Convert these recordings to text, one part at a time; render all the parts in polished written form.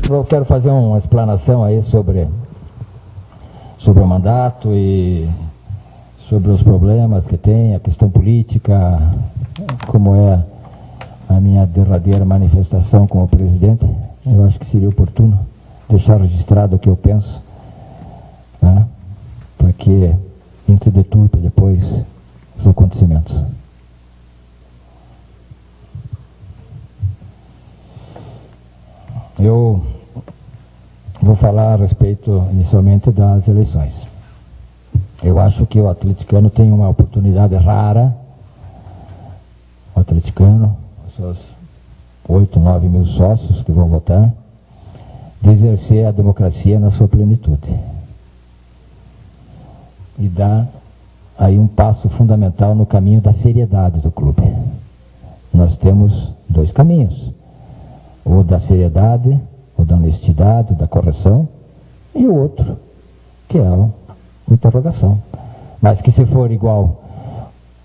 eu quero fazer uma explanação aí sobre o mandato e sobre os problemas que tem, a questão política, como é a minha derradeira manifestação como presidente. Eu acho que seria oportuno deixar registrado o que eu penso, né, para que a gente deturpe depois os acontecimentos. Eu vou falar a respeito, inicialmente, das eleições. Eu acho que o atleticano tem uma oportunidade rara, o atleticano, seus 8, 9 mil sócios que vão votar, de exercer a democracia na sua plenitude. E dar aí um passo fundamental no caminho da seriedade do clube. Nós temos 2 caminhos, o da seriedade, o da honestidade, da correção, e o outro, que é a interrogação. Mas que, se for igual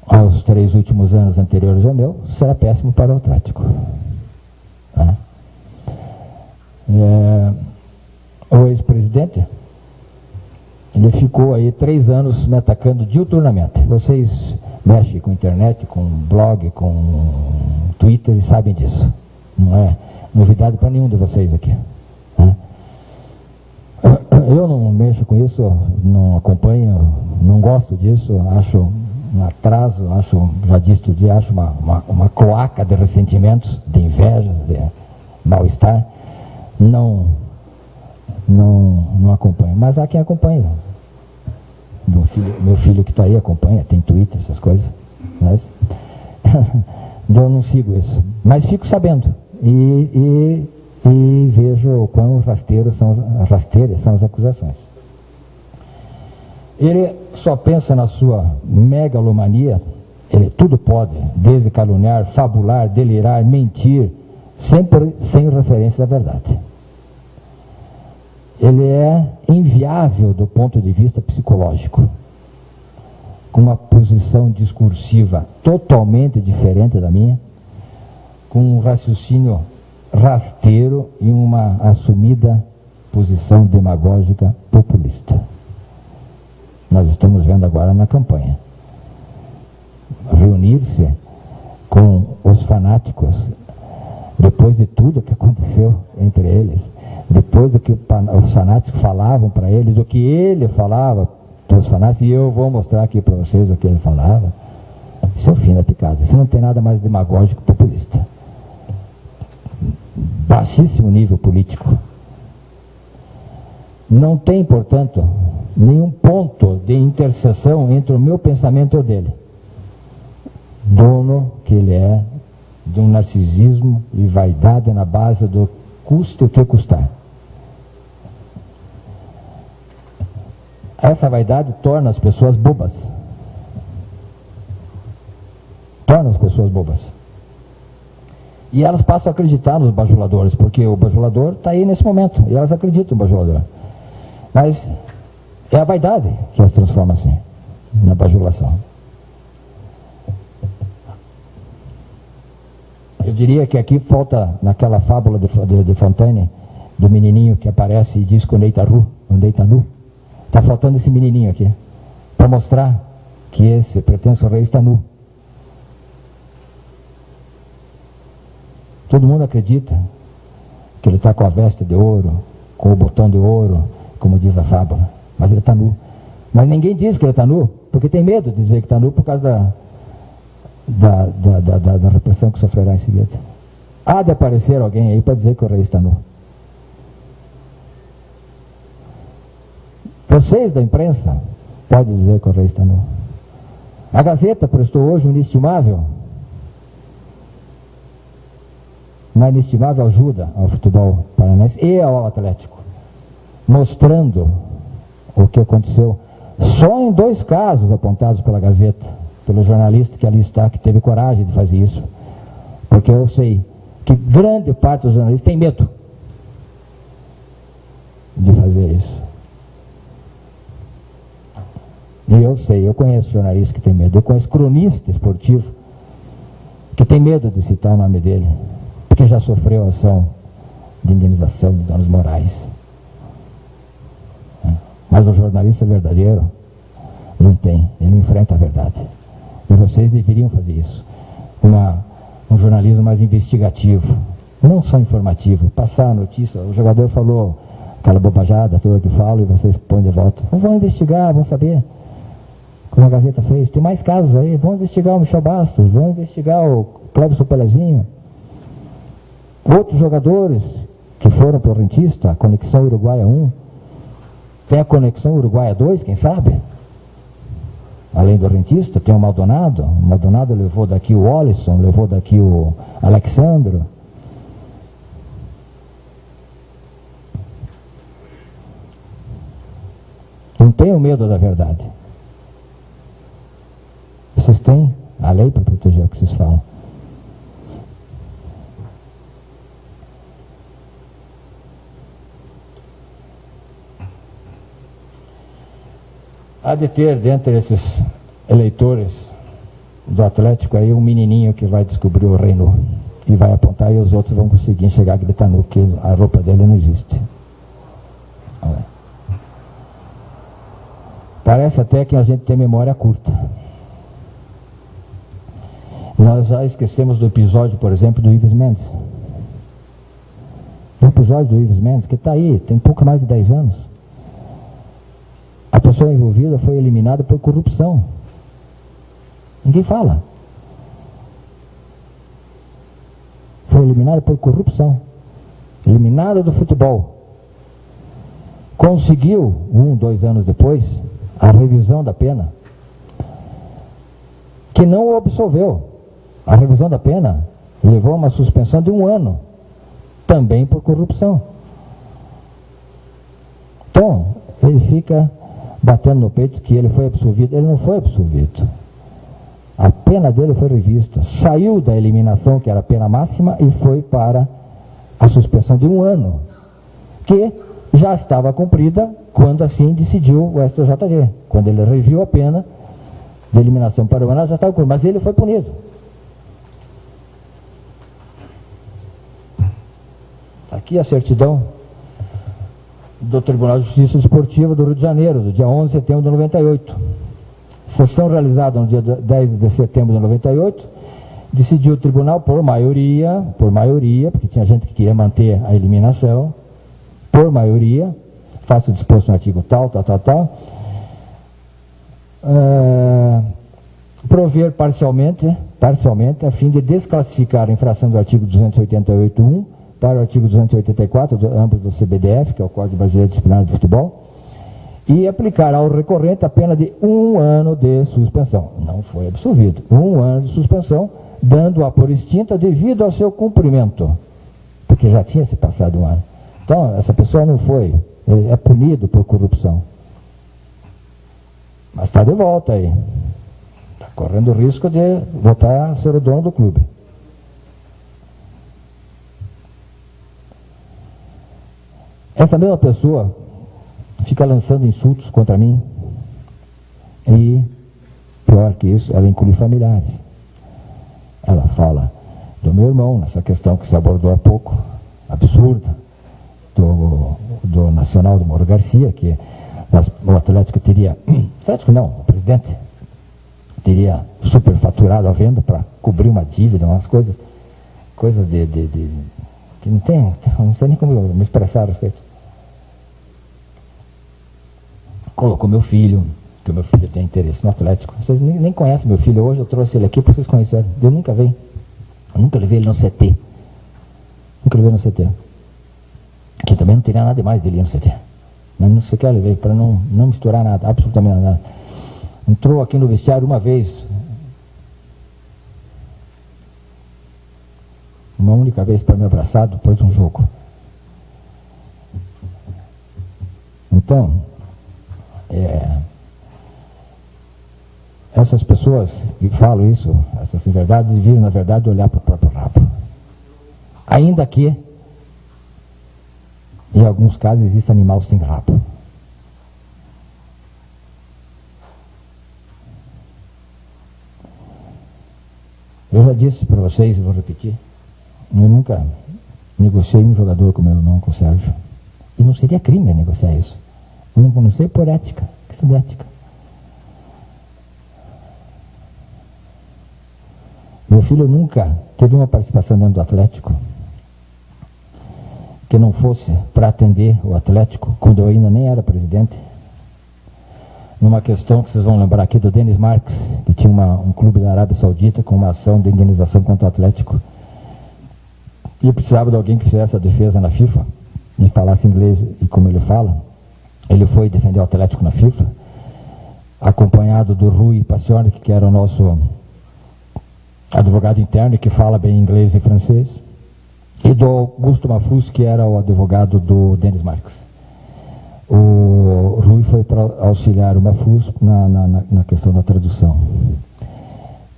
aos 3 últimos anos anteriores ao meu, será péssimo para o Atlético. O ex-presidente, ele ficou aí 3 anos me atacando diuturnamente. Vocês mexem com internet, com blog, com Twitter e sabem disso. Não é novidade para nenhum de vocês aqui. Eu não mexo com isso, não acompanho, não gosto disso, acho um atraso, já disse outro dia, acho uma cloaca de ressentimentos, de invejas, de mal-estar. Não acompanho, mas há quem acompanha. Meu filho que está aí acompanha, tem Twitter, essas coisas, mas eu não sigo isso, mas fico sabendo e vejo o quão rasteiras são as acusações. Ele só pensa na sua megalomania, ele tudo pode, desde caluniar, fabular, delirar, mentir, sempre sem referência à verdade. Ele é inviável do ponto de vista psicológico, com uma posição discursiva totalmente diferente da minha, com um raciocínio rasteiro e uma assumida posição demagógica populista. Nós estamos vendo agora na campanha. Reunir-se com os fanáticos, depois de tudo que aconteceu entre eles, depois do que os fanáticos falavam para ele, do que ele falava para os fanáticos, e eu vou mostrar aqui para vocês o que ele falava. Isso é o fim da picada. Isso não tem nada mais demagógico que populista. Baixíssimo nível político. Não tem, portanto, nenhum ponto de interseção entre o meu pensamento e o dele. Dono que ele é de um narcisismo e vaidade na base do custe o que custar. Essa vaidade torna as pessoas bobas. Torna as pessoas bobas. E elas passam a acreditar nos bajuladores, porque o bajulador está aí nesse momento, e elas acreditam no bajulador. Mas é a vaidade que as transforma assim, na bajulação. Eu diria que aqui falta, naquela fábula de Fontaine, do menininho que aparece e diz que o Ney está nu. Está faltando esse menininho aqui, para mostrar que esse pretenso rei está nu. Todo mundo acredita que ele está com a veste de ouro, com o botão de ouro, como diz a fábula, mas ele está nu. Mas ninguém diz que ele está nu, porque tem medo de dizer que está nu por causa da repressão que sofrerá em seguida. Há de aparecer alguém aí para dizer que o rei está nu. Vocês da imprensa podem dizer que o rei está nu. A Gazeta prestou hoje uma inestimável ajuda ao futebol paranaense e ao Atlético, mostrando o que aconteceu só em 2 casos apontados pela Gazeta, pelo jornalista que ali está, que teve coragem de fazer isso, porque eu sei que grande parte dos jornalistas tem medo de fazer isso. E eu sei, eu conheço jornalista que tem medo, eu conheço cronista esportivo que tem medo de citar o nome dele, porque já sofreu ação de indenização de danos morais. Mas o jornalista verdadeiro não tem, ele enfrenta a verdade. E vocês deveriam fazer isso. Um jornalismo mais investigativo, não só informativo, passar a notícia, o jogador falou aquela bobajada toda que fala e vocês põem de volta. Vão investigar, vão saber, como a Gazeta fez. Tem mais casos aí, vão investigar o Michel Bastos, vão investigar o Clébio Pelezinho, outros jogadores que foram para o Rentista, a Conexão Uruguaia 1, tem a Conexão Uruguaia 2, quem sabe? Além do Rentista, tem o Maldonado. O Maldonado levou daqui o Olisson, levou daqui o Alexandro. Não tenham medo da verdade. Vocês têm a lei para proteger o que vocês falam. Há de ter dentre esses eleitores do Atlético aí um menininho que vai descobrir o reino e vai apontar, e os outros vão conseguir enxergar gritando que a roupa dele não existe. Parece até que a gente tem memória curta. Nós já esquecemos do episódio, por exemplo, do Ives Mendes. O episódio do Ives Mendes, que está aí, tem pouco mais de 10 anos. A pessoa envolvida foi eliminada por corrupção. Ninguém fala. Foi eliminada por corrupção. Eliminada do futebol. Conseguiu, 2 anos depois, a revisão da pena, que não o absolveu. A revisão da pena levou a uma suspensão de 1 ano, também por corrupção. Então, ele fica batendo no peito que ele foi absolvido. Ele não foi absolvido. A pena dele foi revista. Saiu da eliminação, que era a pena máxima, e foi para a suspensão de 1 ano, que já estava cumprida quando assim decidiu o STJD. Quando ele reviu a pena de eliminação para 1 ano, já estava cumprida, mas ele foi punido. Aqui a certidão do Tribunal de Justiça Esportiva do Rio de Janeiro, do dia 11 de setembro de 98. Sessão realizada no dia 10 de setembro de 98, decidiu o tribunal por maioria, porque tinha gente que queria manter a eliminação, por maioria, faça o disposto no artigo tal, prover parcialmente, a fim de desclassificar a infração do artigo 288.1 para o artigo 284, ambos do CBDF, que é o Código Brasileiro Disciplinar de Futebol, e aplicar ao recorrente a pena de 1 ano de suspensão. Não foi absolvido. 1 ano de suspensão, dando-a por extinta devido ao seu cumprimento, porque já tinha se passado 1 ano. Então, essa pessoa não foi, é punido por corrupção. Mas está de volta aí. Está correndo o risco de voltar a ser o dono do clube. Essa mesma pessoa fica lançando insultos contra mim e, pior que isso, ela inclui familiares. Ela fala do meu irmão, nessa questão que se abordou há pouco, absurda, do Nacional do Mauro Garcia, que o Atlético teria, Atlético não, o presidente teria superfaturado a venda para cobrir uma dívida, umas coisas que não sei nem como me expressar a respeito. Colocou meu filho, que o meu filho tem interesse no Atlético. Vocês nem conhecem meu filho, hoje eu trouxe ele aqui para vocês conhecerem. Eu nunca levei ele no CT. Que também não teria nada demais dele no CT. Mas não sequer levei, para não misturar nada, absolutamente nada. Entrou aqui no vestiário uma vez, uma única vez para me abraçar depois de um jogo. Então, essas pessoas que falam isso, essas inverdades, deveriam, na verdade, olhar para o próprio rabo. Ainda que, em alguns casos, existe animal sem rabo. Eu já disse para vocês, e vou repetir, eu nunca negociei um jogador com meu irmão, com o Sérgio. E não seria crime negociar isso. Eu não sei por ética, questão de ética. Meu filho nunca teve uma participação dentro do Atlético que não fosse para atender o Atlético, quando eu ainda nem era presidente, numa questão que vocês vão lembrar aqui do Denis Marques, que tinha um clube da Arábia Saudita com uma ação de indenização contra o Atlético. E eu precisava de alguém que fizesse a defesa na FIFA, e falasse inglês e como ele fala. Ele foi defender o Atlético na FIFA, acompanhado do Rui Paciornik, que era o nosso advogado interno, que fala bem inglês e francês, e do Augusto Mafus, que era o advogado do Denis Marques. O Rui foi para auxiliar o Mafus na questão da tradução.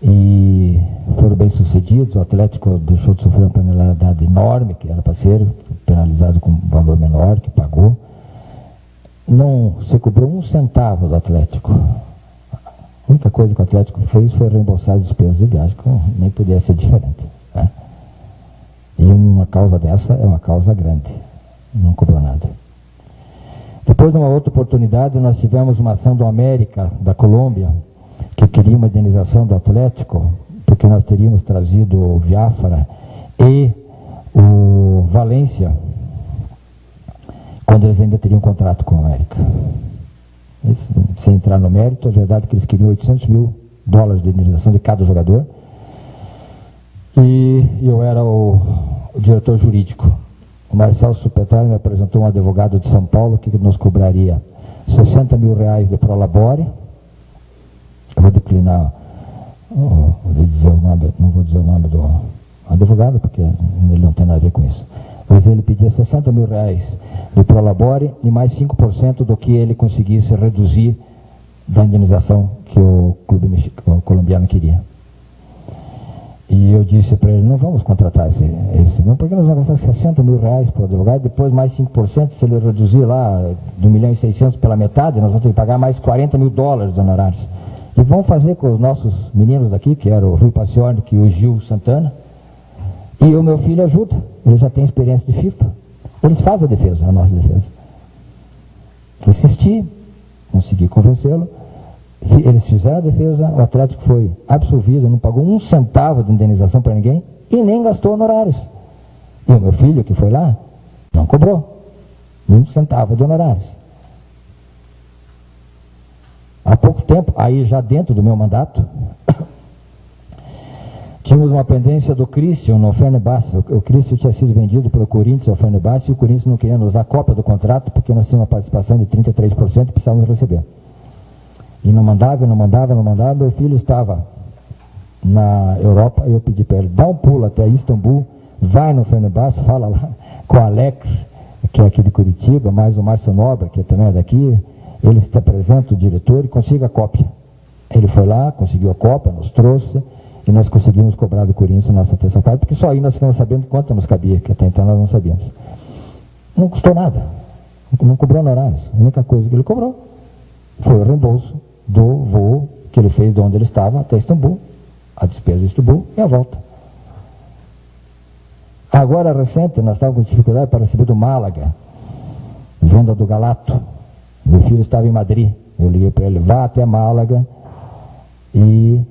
E foram bem sucedidos. O Atlético deixou de sofrer uma penalidade enorme, que era para ser penalizado com um valor menor, que pagou. Não se cobrou um centavo do Atlético. A única coisa que o Atlético fez foi reembolsar as despesas de viagem, que nem podia ser diferente, né? E uma causa dessa é uma causa grande. Não cobrou nada. Depois, numa outra oportunidade, nós tivemos uma ação do América, da Colômbia, que queria uma indenização do Atlético, porque nós teríamos trazido o Viáfara e o Valência, quando eles ainda teriam um contrato com o América. Sem entrar no mérito, a verdade é que eles queriam $800 mil de indenização de cada jogador, e eu era o diretor jurídico. O Marcelo Supetari me apresentou um advogado de São Paulo que nos cobraria R$60 mil de prolabore. Eu vou declinar, vou dizer o nome, não vou dizer o nome do advogado, porque ele não tem nada a ver com isso. Mas ele pedia R$60 mil de prolabore e mais 5% do que ele conseguisse reduzir da indenização que o clube colombiano queria. E eu disse para ele, não vamos contratar esse não, porque nós vamos gastar R$60 mil para o advogado, depois mais 5%, se ele reduzir lá de 1.600.000 pela metade, nós vamos ter que pagar mais $40 mil de honorários. E vamos fazer com os nossos meninos daqui, que era o Rui Paciornik e o Gil Santana, e o meu filho ajuda, ele já tem experiência de FIFA, eles fazem a defesa, a nossa defesa. Insisti, consegui convencê-lo, eles fizeram a defesa, o Atlético foi absolvido, não pagou um centavo de indenização para ninguém e nem gastou honorários. E o meu filho, que foi lá, não cobrou um centavo de honorários. Há pouco tempo, aí já dentro do meu mandato, tínhamos uma pendência do Christian no Fenerbahçe. O Christian tinha sido vendido pelo Corinthians ao Fenerbahçe e o Corinthians não queria nos dar cópia do contrato porque nós tínhamos uma participação de 33% e precisávamos receber. E não mandava. Meu filho estava na Europa e eu pedi para ele, dá um pulo até Istambul, vai no Fenerbahçe, fala lá com o Alex, que é aqui de Curitiba, mais o Márcio Nobre, que também é daqui, eles te apresentam o diretor e consiga a cópia. Ele foi lá, conseguiu a cópia, nos trouxe e nós conseguimos cobrar do Corinthians a nossa terça parte, porque só aí nós ficamos sabendo quanto nos cabia, que até então nós não sabíamos. Não custou nada, não cobrou honorários, a única coisa que ele cobrou foi o reembolso do voo que ele fez de onde ele estava até Istambul, a despesa de Istambul e a volta. Agora, recente, nós estávamos com dificuldade para receber do Málaga, venda do Galato. Meu filho estava em Madrid, eu liguei para ele, vá até Málaga e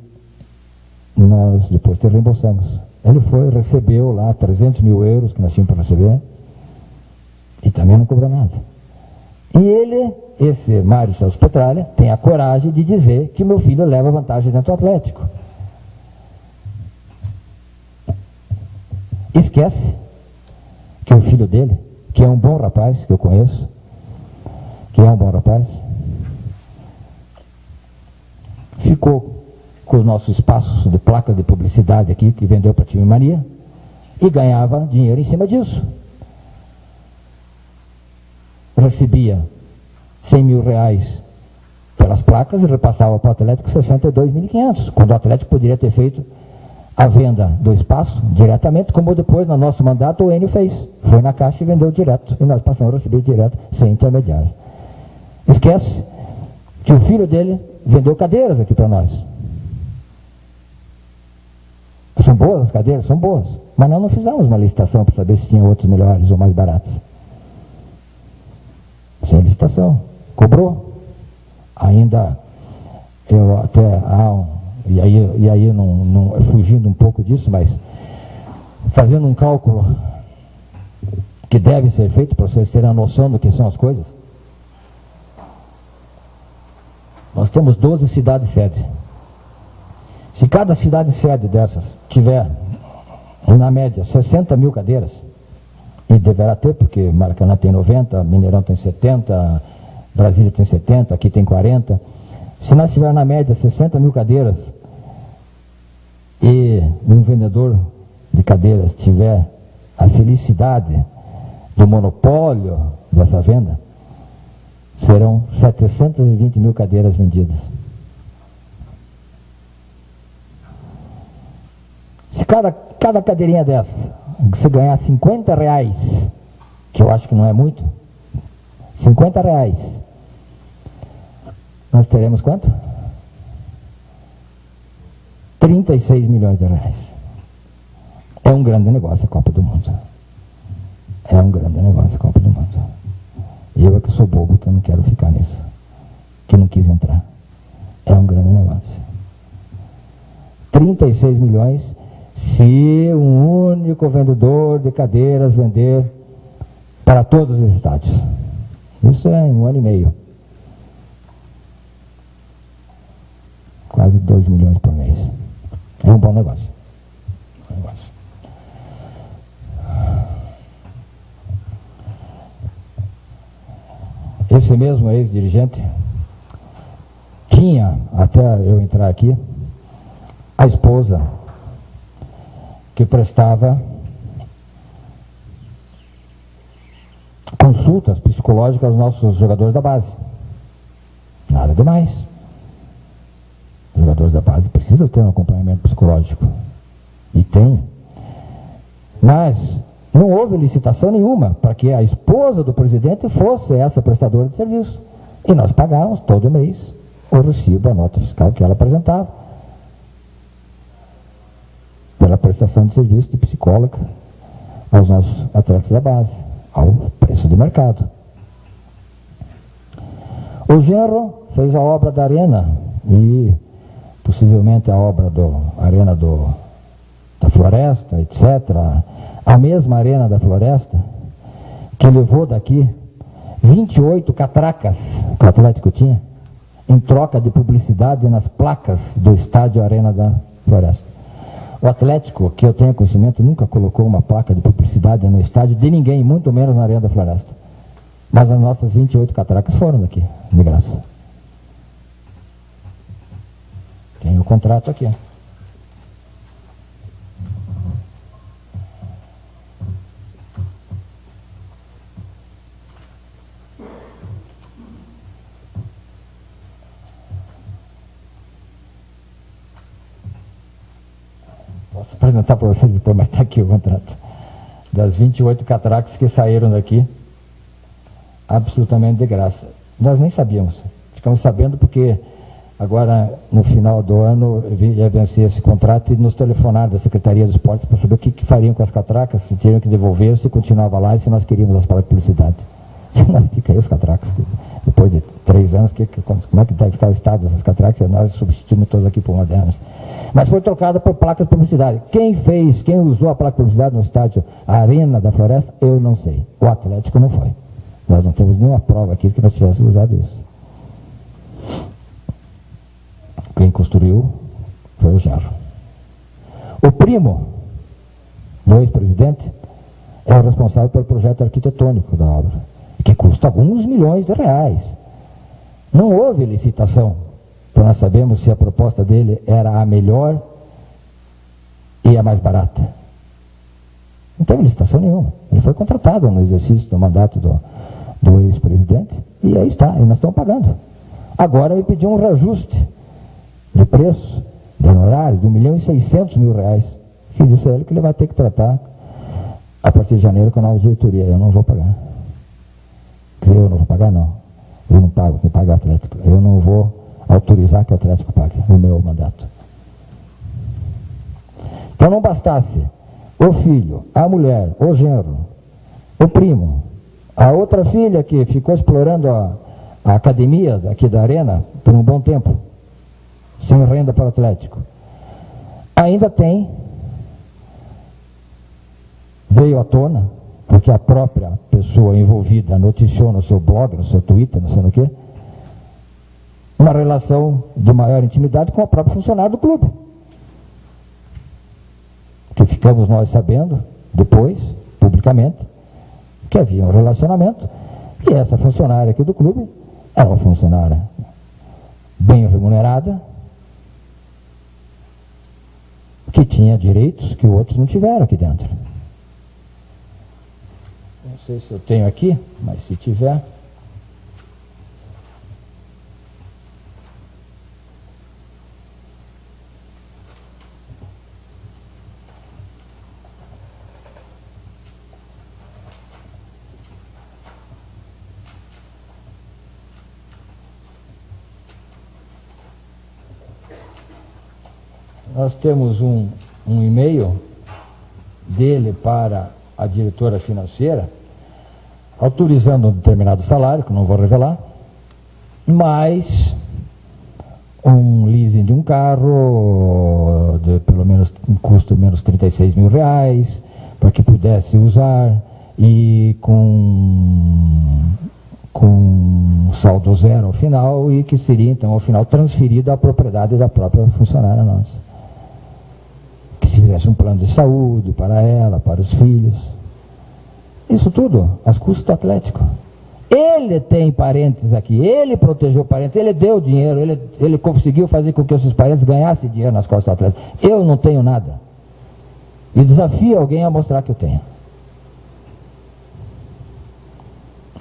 nós depois te reembolsamos. Ele foi, recebeu lá €300 mil que nós tínhamos para receber e também não cobrou nada. E ele, esse Mário Celso Petralha, tem a coragem de dizer que meu filho leva vantagem dentro do Atlético. Esquece que o filho dele, que é um bom rapaz, que eu conheço, que é um bom rapaz, ficou com os nossos espaços de placa de publicidade aqui, que vendeu para a Time Mania, e ganhava dinheiro em cima disso. Recebia R$100 mil pelas placas e repassava para o Atlético 62.500, quando o Atlético poderia ter feito a venda do espaço diretamente, como depois no nosso mandato o Enio fez. Foi na Caixa e vendeu direto, e nós passamos a receber direto, sem intermediários. Esquece que o filho dele vendeu cadeiras aqui para nós. São boas as cadeiras? São boas. Mas nós não fizemos uma licitação para saber se tinha outros melhores ou mais baratos. Sem licitação. Cobrou. Ainda, eu até, e aí não, fugindo um pouco disso, mas fazendo um cálculo que deve ser feito para vocês terem a noção do que são as coisas. Nós temos 12 cidades-sede. Se cada cidade-sede dessas tiver, na média, 60 mil cadeiras, e deverá ter, porque Maracanã tem 90, Mineirão tem 70, Brasília tem 70, aqui tem 40. Se nós tivermos na média 60 mil cadeiras e um vendedor de cadeiras tiver a felicidade do monopólio dessa venda, serão 720 mil cadeiras vendidas. Se cada cadeirinha dessas, você ganhar R$50, que eu acho que não é muito, R$50, nós teremos quanto? 36 milhões de reais. É um grande negócio a Copa do Mundo. É um grande negócio a Copa do Mundo. Eu é que sou bobo, que eu não quero ficar nisso. Que não quis entrar. É um grande negócio. 36 milhões se um único vendedor de cadeiras vender para todos os estádios. Isso é em 1 ano e meio. Quase 2 milhões por mês. É um bom negócio. Esse mesmo ex-dirigente tinha, até eu entrar aqui, a esposa que prestava consultas psicológicas aos nossos jogadores da base. Nada demais. Os jogadores da base precisam ter um acompanhamento psicológico. E tem. Mas não houve licitação nenhuma para que a esposa do presidente fosse essa prestadora de serviço. E nós pagávamos todo mês o recibo, a nota fiscal que ela apresentava, pela prestação de serviço de psicóloga aos nossos atletas da base, ao preço de mercado. O genro fez a obra da arena e possivelmente a obra da arena da Floresta, etc. A mesma arena da Floresta que levou daqui 28 catracas que o Atlético tinha em troca de publicidade nas placas do estádio Arena da Floresta. O Atlético, que eu tenho conhecimento, nunca colocou uma placa de publicidade no estádio de ninguém, muito menos na Arena da Floresta. Mas as nossas 28 catracas foram daqui, de graça. Tem o contrato aqui. Posso apresentar para vocês depois, mas está aqui o contrato. Das 28 catracas que saíram daqui, absolutamente de graça. Nós nem sabíamos. Ficamos sabendo porque agora, no final do ano, ia vencer esse contrato e nos telefonaram da Secretaria dos Esportes para saber o que fariam com as catracas, se teriam que devolver, se continuava lá e se nós queríamos as placas de publicidade. Fica aí os catracas. Depois de 3 anos, como é que deve estar o estado dessas catracas? Nós substituímos todas aqui por modernas. Mas foi trocada por placas de publicidade. Quem usou a placa de publicidade no estádio Arena da Floresta, eu não sei. O Atlético não foi. Nós não temos nenhuma prova aqui que nós tivéssemos usado isso. Quem construiu foi o genro. O primo do ex-presidente é o responsável pelo projeto arquitetônico da obra, que custa alguns milhões de reais. Não houve licitação, para nós sabermos se a proposta dele era a melhor e a mais barata. Não teve licitação nenhuma. Ele foi contratado no exercício do mandato do ex-presidente e aí está, e nós estamos pagando. Agora ele pediu um reajuste de preço, de honorários, de R$1.600.000. Que disse a ele que ele vai ter que tratar a partir de janeiro com a nova diretoria. Eu não vou pagar. Quer dizer, eu não vou pagar, não. Eu não pago, quem paga é o Atlético. Eu não vou autorizar que o Atlético pague no meu mandato. Então não bastasse o filho, a mulher, o genro, o primo, a outra filha que ficou explorando a academia aqui da Arena por um bom tempo, sem renda para o Atlético. Ainda veio à tona, porque a própria pessoa envolvida noticiou no seu blog, no seu Twitter, não sei no que, uma relação de maior intimidade com o próprio funcionário do clube. Que ficamos nós sabendo, depois, publicamente, que havia um relacionamento, e essa funcionária aqui do clube era uma funcionária bem remunerada, que tinha direitos que outros não tiveram aqui dentro. Não sei se eu tenho aqui, mas se tiver... Nós temos um e-mail dele para a diretora financeira, autorizando um determinado salário, que não vou revelar, mais um leasing de um carro, de pelo menos um custo de menos 36 mil reais, para que pudesse usar, e com saldo zero ao final, e que seria então ao final transferido à propriedade da própria funcionária nossa. Que se fizesse um plano de saúde para ela, para os filhos. Isso tudo, às custas do Atlético. Ele tem parentes aqui, ele protegeu parentes, ele deu dinheiro, ele conseguiu fazer com que esses parentes ganhassem dinheiro nas costas do Atlético. Eu não tenho nada. E desafio alguém a mostrar que eu tenho.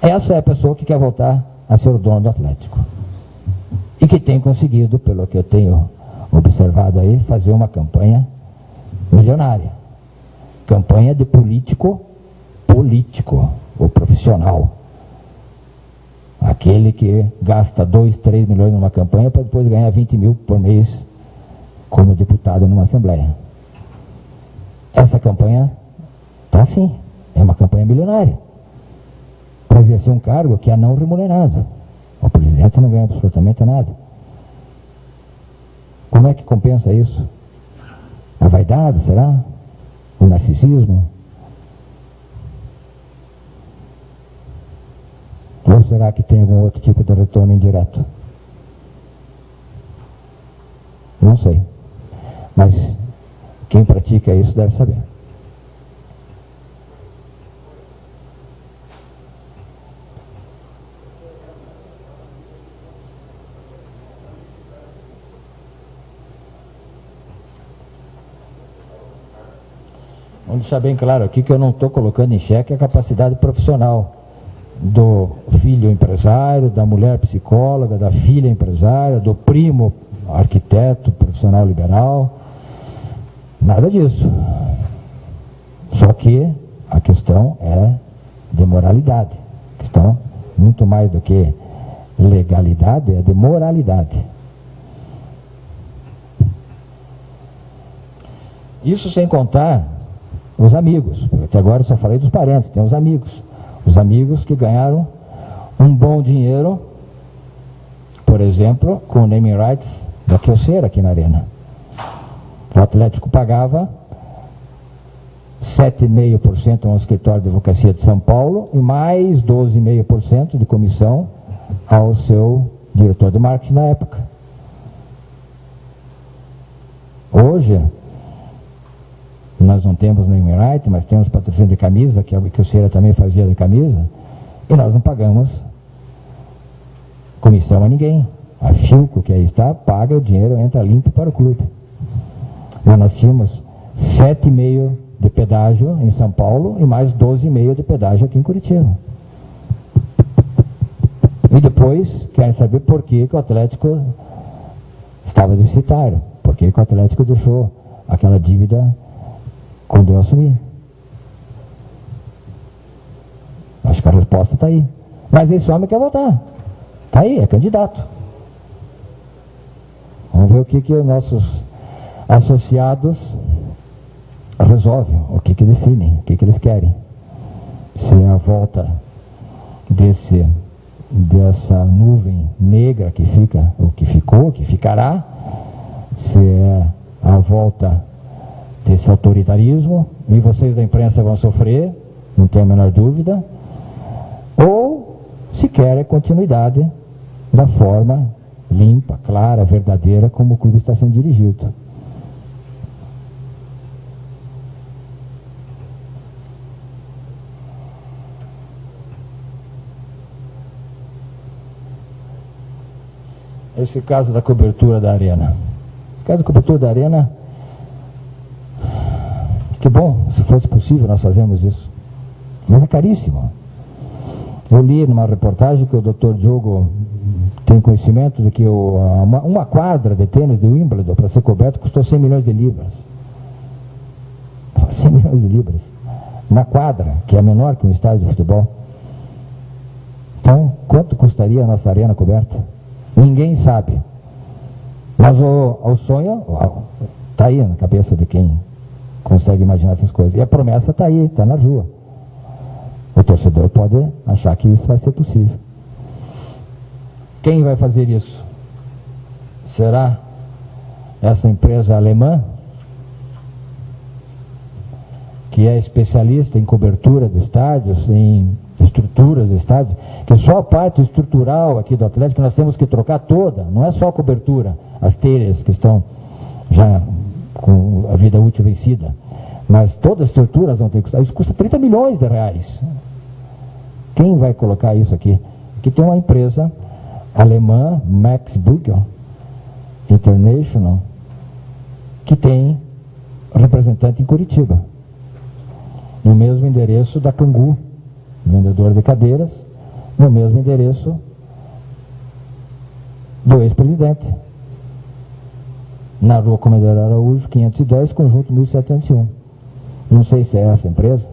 Essa é a pessoa que quer voltar a ser o dono do Atlético. E que tem conseguido, pelo que eu tenho observado aí, fazer uma campanha milionária. Campanha de político ou profissional. Aquele que gasta 2, 3 milhões numa campanha para depois ganhar 20 mil por mês como deputado numa assembleia. Essa campanha está assim, é uma campanha milionária. Para exercer um cargo que é não remunerado. O presidente não ganha absolutamente nada. Como é que compensa isso? A vaidade, será? O narcisismo? Ou será que tem algum outro tipo de retorno indireto? Não sei. Mas quem pratica isso deve saber. Vamos deixar bem claro aqui que eu não estou colocando em xeque a capacidade profissional do filho empresário, da mulher psicóloga, da filha empresária, do primo arquiteto, profissional liberal, nada disso. Só que a questão é de moralidade. A questão, muito mais do que legalidade, é de moralidade. Isso sem contar os amigos, até agora eu só falei dos parentes, tem os amigos. Os amigos que ganharam um bom dinheiro, por exemplo, com o naming rights da Kyocera aqui na Arena. O Atlético pagava 7,5% ao escritório de advocacia de São Paulo e mais 12,5% de comissão ao seu diretor de marketing na época. Hoje, nós não temos naming right, mas temos patrocínio de camisa, que o Kyocera também fazia de camisa, e nós não pagamos comissão a ninguém. A Filco, que aí está, paga, o dinheiro entra limpo para o clube. E nós tínhamos 7,5% de pedágio em São Paulo e mais 12,5% de pedágio aqui em Curitiba. E depois querem saber por que o Atlético estava deficitário, por que o Atlético deixou aquela dívida quando eu assumi. Acho que a resposta está aí. Mas esse homem quer votar. Está aí, é candidato. Vamos ver o que os nossos associados resolve, o que define, o que eles querem. Se é a volta dessa nuvem negra que fica, ou que ficou, que ficará, se é a volta desse autoritarismo, e vocês da imprensa vão sofrer, não tenho a menor dúvida, ou se quer a continuidade da forma limpa, clara, verdadeira, como o clube está sendo dirigido. Esse caso da cobertura da arena. Esse caso da cobertura da arena, que bom, se fosse possível nós fazermos isso. Mas é caríssimo. Eu li numa reportagem que o Dr. Diogo tem conhecimento de que uma quadra de tênis de Wimbledon, para ser coberta, custou 100 milhões de libras. 100 milhões de libras. Uma quadra, que é menor que um estádio de futebol. Então, quanto custaria a nossa arena coberta? Ninguém sabe. Mas o sonho está aí na cabeça de quem consegue imaginar essas coisas. E a promessa está aí, está na rua. O torcedor pode achar que isso vai ser possível. Quem vai fazer isso? Será essa empresa alemã, que é especialista em cobertura de estádios, em estruturas de estádios, que só a parte estrutural aqui do Atlético nós temos que trocar toda, não é só a cobertura, as telhas que estão já com a vida útil vencida, mas todas as estruturas vão ter que custar. Isso custa 30 milhões de reais. Quem vai colocar isso aqui? Aqui tem uma empresa alemã, Max Burger International, que tem representante em Curitiba, no mesmo endereço da Cangu, vendedor de cadeiras, no mesmo endereço do ex-presidente, na rua Comendador Araújo, 510, conjunto 1701. Não sei se é essa empresa,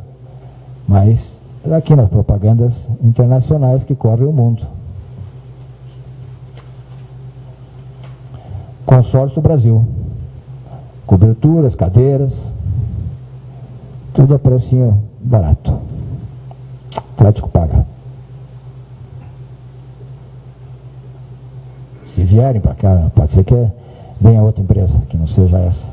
mas é aqui nas propagandas internacionais que correm o mundo. Consórcio Brasil, coberturas, cadeiras, tudo a precinho barato. Atlético paga. Se vierem para cá, pode ser que venha outra empresa, que não seja essa.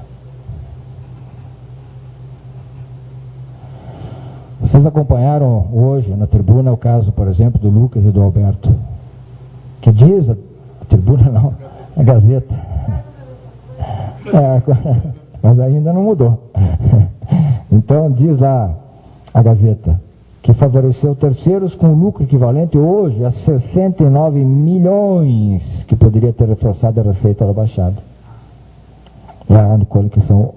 Vocês acompanharam hoje na tribuna o caso, por exemplo, do Lucas e do Alberto, que diz, a tribuna não, a Gazeta, mas ainda não mudou. Então diz lá a Gazeta, que favoreceu terceiros com lucro equivalente hoje a 69 milhões, que poderia ter reforçado a receita da Baixada. Lá no Conexão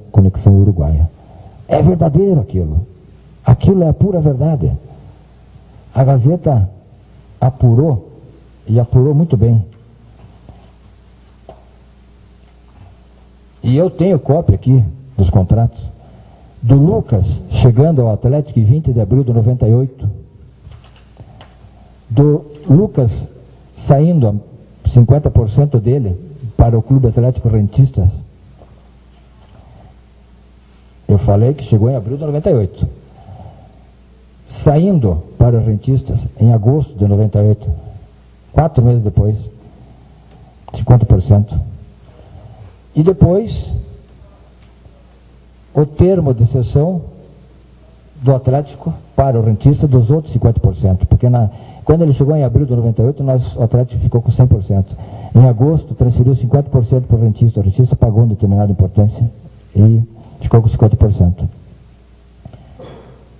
Uruguaia. É verdadeiro aquilo. Aquilo é a pura verdade. A Gazeta apurou, e apurou muito bem. E eu tenho cópia aqui dos contratos. Do Lucas chegando ao Atlético em 20 de abril de 98, do Lucas saindo 50% dele para o Clube Atlético Rentistas. Eu falei que chegou em abril de 98. Saindo para os Rentistas em agosto de 98, 4 meses depois, 50%. E depois o termo de cessão do Atlético para o Rentista dos outros 50%, porque quando ele chegou em abril de 98, o Atlético ficou com 100%. Em agosto, transferiu 50% para o Rentista pagou uma determinada importância e ficou com 50%.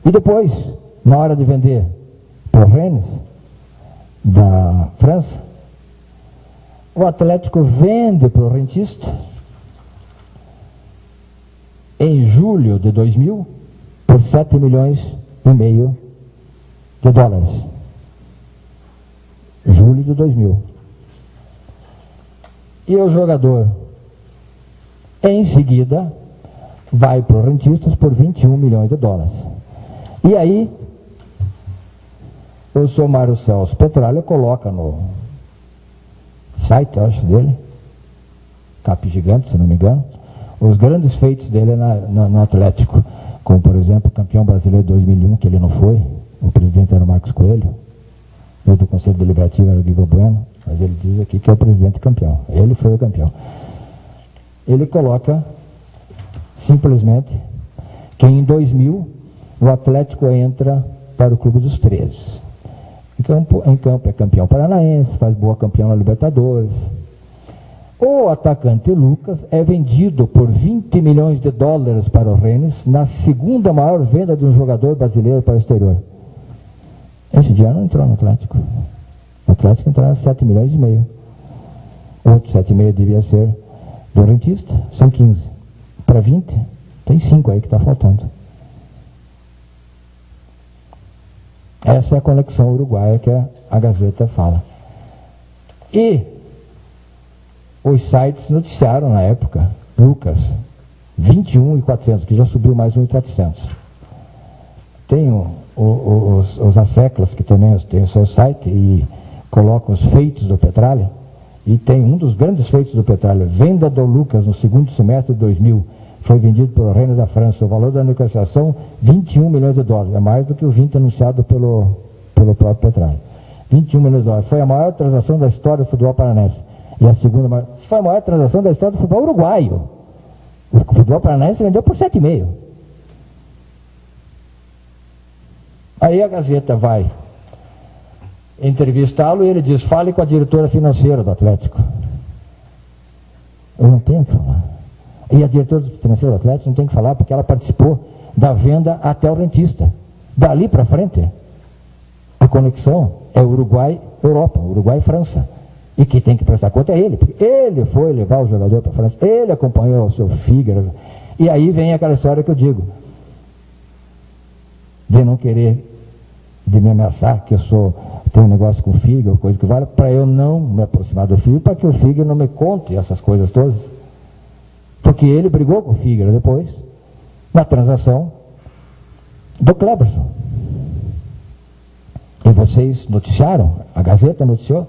E depois, na hora de vender para o Rennes, da França, o Atlético vende para o Rentista em julho de 2000 por 7 milhões e meio de dólares. Julho de 2000. E o jogador, em seguida, vai para os Rentistas por 21 milhões de dólares. E aí, o senhor Mário Celso Petralha coloca no site, acho, dele, Cap Gigante, se não me engano, os grandes feitos dele no Atlético. como por exemplo o campeão brasileiro de 2001, que ele não foi, o presidente era o Marcos Coelho, eu do Conselho Deliberativo era o Guido Bueno, mas ele diz aqui que é o presidente campeão, ele foi o campeão. Ele coloca simplesmente que em 2000 o Atlético entra para o Clube dos 13. Em campo é campeão paranaense, faz boa campeão na Libertadores. O atacante Lucas é vendido por 20 milhões de dólares para o Rennes, na segunda maior venda de um jogador brasileiro para o exterior. Esse dia não entrou no Atlético. O Atlético entrou 7 milhões e meio. Outro 7,5 devia ser do rentista, são 15. Para 20, tem 5 aí que está faltando. Essa é a conexão uruguaia que a Gazeta fala. E os sites noticiaram na época, Lucas, 21.400, que já subiu mais 1.400. Tem os Aceclas, que também tem o seu site, e colocam os feitos do Petralha, e tem um dos grandes feitos do Petralha, venda do Lucas no segundo semestre de 2000, foi vendido pelo Reino da França, o valor da negociação, 21 milhões de dólares, é mais do que o 20 anunciado pelo próprio Petralha. 21 milhões de dólares, foi a maior transação da história do futebol paranaense. E a segunda maior, foi a maior transação da história do futebol uruguaio. O futebol paranaense vendeu por 7,5. Aí a Gazeta vai entrevistá-lo e ele diz, fale com a diretora financeira do Atlético. Eu não tenho que falar. E a diretora financeira do Atlético não tem que falar porque ela participou da venda até o rentista. Dali para frente, a conexão é Uruguai-Europa, Uruguai-França. E quem tem que prestar conta é ele, porque ele foi levar o jogador para a França, ele acompanhou o seu Figueiredo. E aí vem aquela história que eu digo, de não querer, de me ameaçar, que eu tenho um negócio com o Figueiredo, coisa que vale, para eu não me aproximar do Figueiredo, para que o Figueiredo não me conte essas coisas todas. Porque ele brigou com o Figueiredo depois, na transação do Cleberson. E vocês noticiaram, a Gazeta noticiou,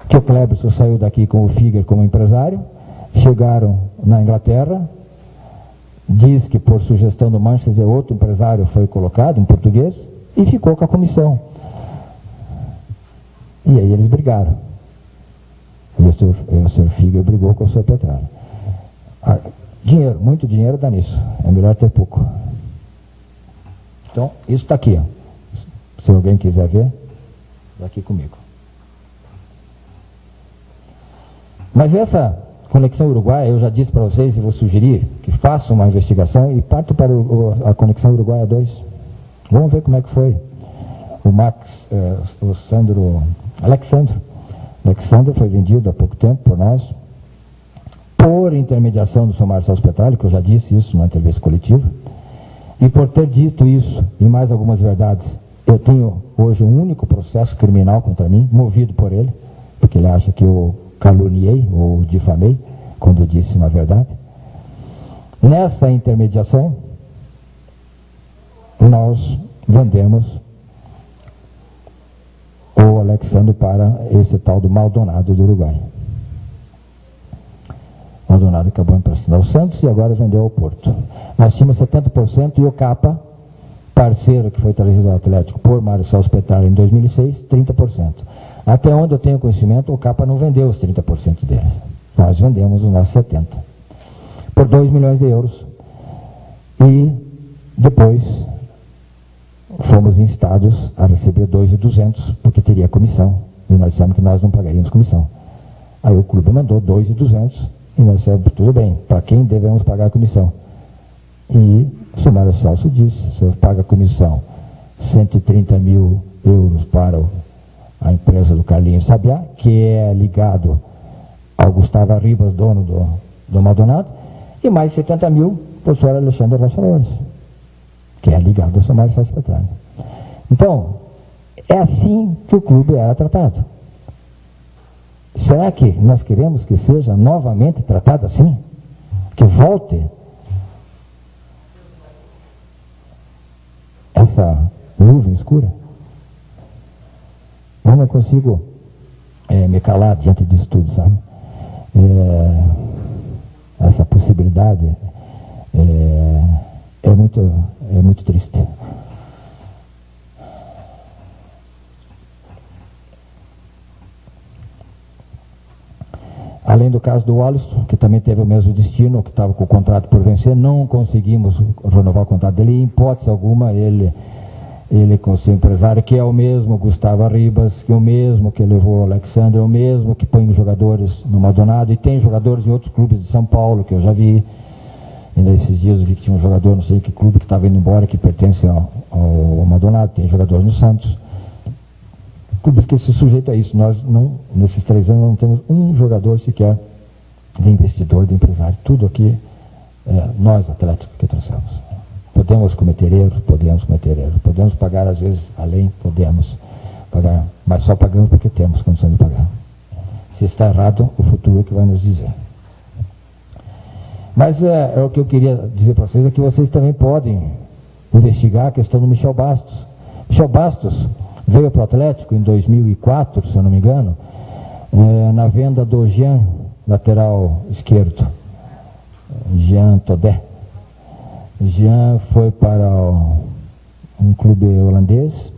que o Cleberson saiu daqui com o Figueiredo como empresário, chegaram na Inglaterra, diz que por sugestão do Manchester outro empresário foi colocado, um português, e ficou com a comissão. E aí eles brigaram. E o Sr. Figueiredo brigou com o Sr. Petralha. Dinheiro, muito dinheiro dá nisso. É melhor ter pouco. Então, isso está aqui. Ó. Se alguém quiser ver, está aqui comigo. Mas essa conexão uruguaia, eu já disse para vocês e vou sugerir que façam uma investigação e partam para a conexão uruguaia 2. Vamos ver como é que foi. Alexandre foi vendido há pouco tempo por nós, por intermediação do Sr. Marcelo Petralha, que eu já disse isso numa entrevista coletiva, e por ter dito isso e mais algumas verdades, eu tenho hoje um único processo criminal contra mim, movido por ele, porque ele acha que eu caluniei ou difamei quando eu disse uma verdade. Nessa intermediação, nós vendemos o Alexandre para esse tal do Maldonado do Uruguai. O Maldonado acabou emprestando ao Santos e agora vendeu ao Porto. Nós tínhamos 70% e o Capa, parceiro que foi trazido ao Atlético por Marcelo Petralha em 2006, 30%. Até onde eu tenho conhecimento, o Capa não vendeu os 30% dele. Nós vendemos os nossos 70%. Por 2 milhões de euros. E depois fomos instados a receber 2.200, porque teria comissão. E nós dissemos que nós não pagaríamos comissão. Aí o clube mandou 2.200 e nós dissemos, tudo bem, para quem devemos pagar a comissão? E o senhor Mário Celso disse, o senhor paga a comissão 130 mil euros para a empresa do Carlinhos Sabiá, que é ligado ao Gustavo Arribas, dono do Maldonado, e mais 70 mil para o senhor Alexandre Rocha, que é ligado ao senhor Mário Celso Petralha. Então, é assim que o clube era tratado. Será que nós queremos que seja novamente tratado assim? Que volte essa nuvem escura? Eu não consigo me calar diante disso tudo, sabe? Essa possibilidade é muito triste. Além do caso do Wallace, que também teve o mesmo destino, que estava com o contrato por vencer, não conseguimos renovar o contrato dele, em hipótese alguma, ele com seu empresário, que é o mesmo Gustavo Ribas, que é o mesmo que levou o Alexandre, é o mesmo que põe jogadores no Maldonado, e tem jogadores em outros clubes de São Paulo, que eu já vi. Ainda esses dias eu vi que tinha um jogador, não sei que clube, que estava indo embora, que pertence ao Maldonado, tem jogadores no Santos. Clubes que se sujeitam a isso. Nós, não, nesses 3 anos, não temos um jogador sequer de investidor, de empresário. Tudo aqui, nós, Atlético, que trouxemos. Podemos cometer erros, podemos pagar às vezes além, podemos pagar, mas só pagamos porque temos condição de pagar. Se está errado, o futuro é que vai nos dizer. Mas o que eu queria dizer para vocês é que vocês também podem investigar a questão do Michel Bastos. Michel Bastos veio para o Atlético em 2004, se eu não me engano, na venda do Jean, lateral esquerdo, Jean Todé. Jean foi para um clube holandês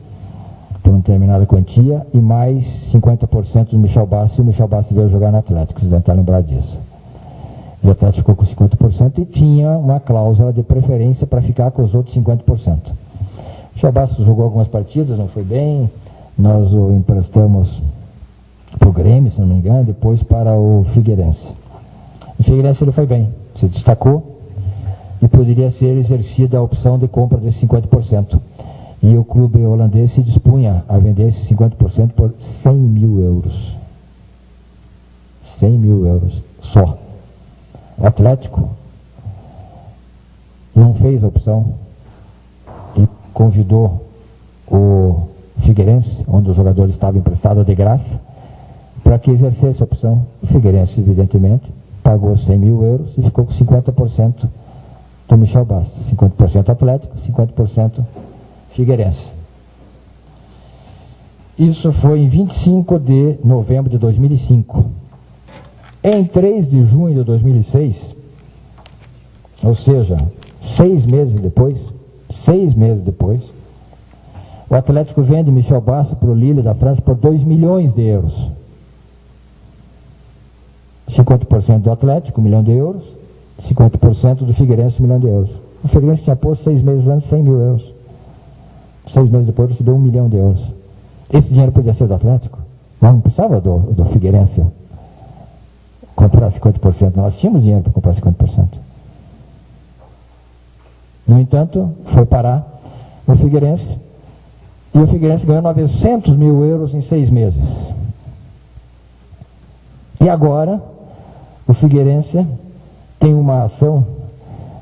por uma determinada quantia e mais 50% do Michel Bastos, e o Michel Bastos veio jogar no Atlético, vocês devem estar lembrados disso. E o Atlético ficou com 50% e tinha uma cláusula de preferência para ficar com os outros 50%. O Michel Bastos jogou algumas partidas, não foi bem, nós o emprestamos para o Grêmio, se não me engano, depois para o Figueirense. O Figueirense ele foi bem, se destacou, e poderia ser exercida a opção de compra desses 50%. E o clube holandês se dispunha a vender esses 50% por 100 mil euros. 100 mil euros só. O Atlético não fez a opção e convidou o Figueirense, onde o jogador estava emprestado de graça, para que exercesse a opção. O Figueirense, evidentemente, pagou 100 mil euros e ficou com 50% do Michel Bastos, 50% Atlético, 50% Figueirense. Isso foi em 25 de novembro de 2005. Em 3 de junho de 2006, ou seja, 6 meses depois, o Atlético vende Michel Bastos para o Lille da França por 2 milhões de euros. 50% do Atlético, 1 milhão de euros, 50% do Figueirense, 1 milhão de euros. O Figueirense tinha posto 6 meses antes 100 mil euros. 6 meses depois recebeu 1 milhão de euros. Esse dinheiro podia ser do Atlético? Não precisava do Figueirense comprar 50%. Nós tínhamos dinheiro para comprar 50%. No entanto, foi parar o Figueirense, e o Figueirense ganhou 900 mil euros em 6 meses. E agora, o Figueirense tem uma ação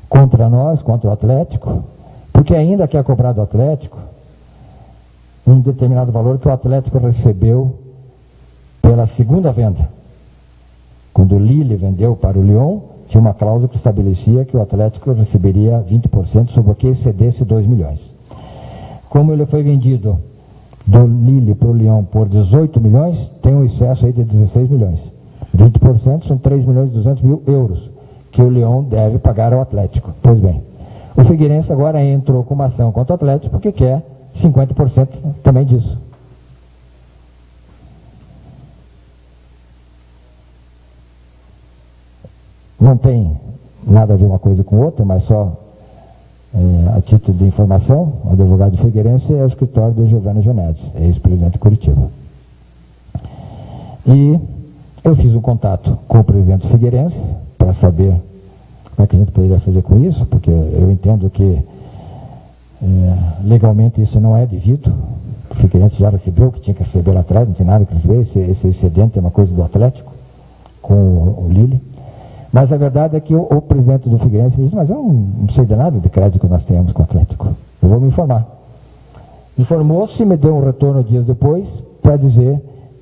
contra nós, contra o Atlético, porque ainda quer cobrar do Atlético um determinado valor que o Atlético recebeu pela segunda venda. Quando o Lille vendeu para o Lyon, tinha uma cláusula que estabelecia que o Atlético receberia 20% sobre o que excedesse 2 milhões. Como ele foi vendido do Lille para o Lyon por 18 milhões, tem um excesso aí de 16 milhões. 20% são 3 milhões e 200 mil euros que o Lyon deve pagar ao Atlético. Pois bem, o Figueirense agora entrou com uma ação contra o Atlético porque quer 50% também disso. Não tem nada a ver uma coisa com outra, mas só a título de informação, o advogado do Figueirense é o escritório de Giovanni Genedes, ex-presidente de Curitiba. E eu fiz um contato com o presidente do Figueirense para saber como é que a gente poderia fazer com isso, porque eu entendo que legalmente isso não é devido. O Figueirense já recebeu o que tinha que receber lá atrás, não tem nada que receber, esse excedente é uma coisa do Atlético com o Lille. Mas a verdade é que o presidente do Figueirense me disse, mas eu não sei de nada de crédito que nós tenhamos com o Atlético. Eu vou me informar. Informou-se e me deu um retorno dias depois para dizer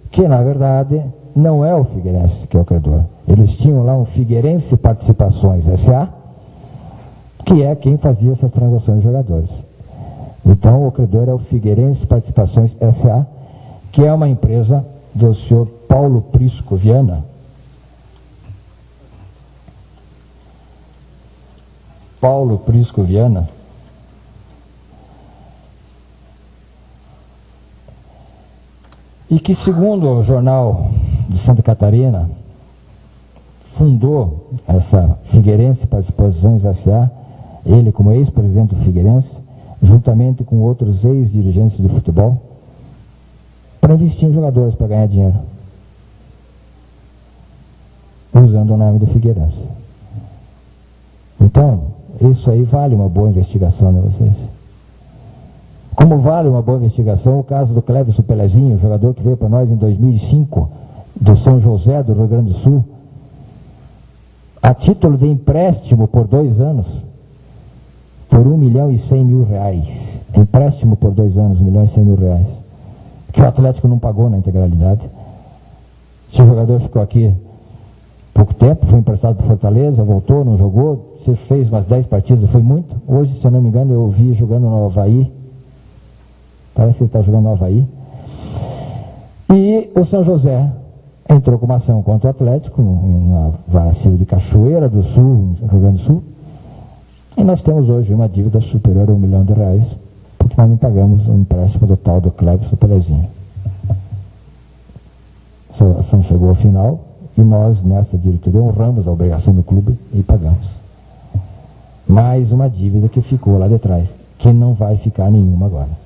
que, na verdade, não é o Figueirense que é o credor. Eles tinham lá um Figueirense Participações S.A., que é quem fazia essas transações de jogadores. Então, o credor é o Figueirense Participações S.A., que é uma empresa do senhor Paulo Prisco Viana. Paulo Prisco Viana, e que, segundo o Jornal de Santa Catarina, fundou essa Figueirense Participações S.A., ele como ex-presidente do Figueirense, juntamente com outros ex-dirigentes de futebol, para investir em jogadores para ganhar dinheiro, usando o nome do Figueirense. Então, isso aí vale uma boa investigação, né, vocês? Como vale uma boa investigação o caso do Cleverson Pelezinho, jogador que veio para nós em 2005, do São José, do Rio Grande do Sul, a título de empréstimo por 2 anos, por R$1.100.000. Empréstimo por 2 anos, R$1.100.000. Que o Atlético não pagou na integralidade. Esse jogador ficou aqui pouco tempo, foi emprestado para Fortaleza, voltou, não jogou, você fez umas 10 partidas, foi muito. Hoje, se eu não me engano, eu vi jogando no Avaí. Parece que ele está jogando no Avaí. E o São José entrou com uma ação contra o Atlético, na Vara Civil de Cachoeira do Sul, no Rio Grande do Sul. E nós temos hoje uma dívida superior a R$1 milhão, porque nós não pagamos o empréstimo do tal do Cleverson Pelezinho. Essa ação chegou ao final e nós, nessa diretoria, honramos a obrigação do clube e pagamos. Mais uma dívida que ficou lá de trás, que não vai ficar nenhuma agora.